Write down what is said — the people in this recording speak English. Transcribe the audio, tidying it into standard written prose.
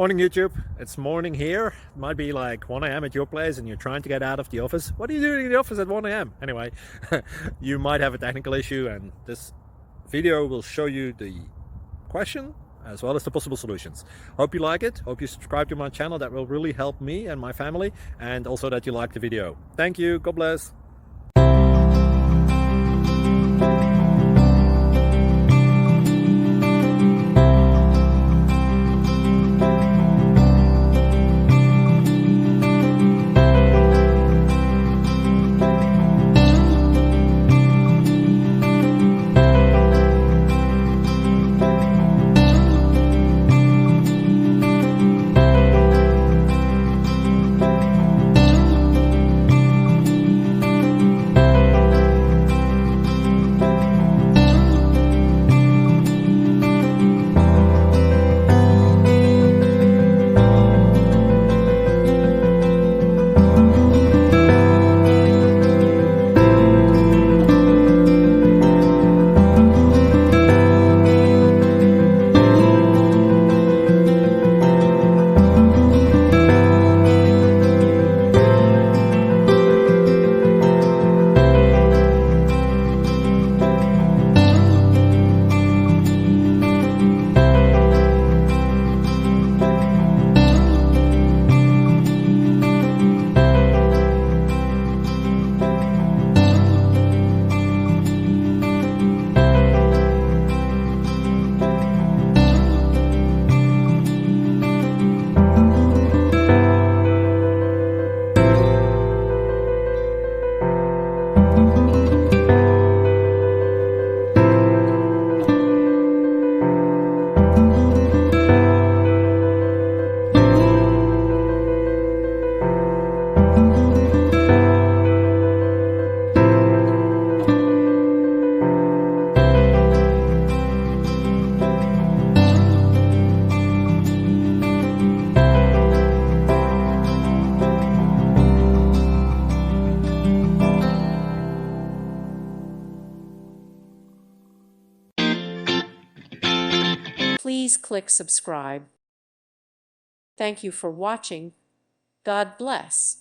Morning YouTube, it's morning here. It might be like 1 a.m. at your place and you're trying to get out of the office. What are you doing in the office at 1 a.m.? Anyway, you might have a technical issue and this video will show you the question as well as the possible solutions. Hope you like it, hope you subscribe to my channel. That will really help me and my family, and also that you like the video. Thank you, God bless. Please click subscribe. Thank you for watching. God bless.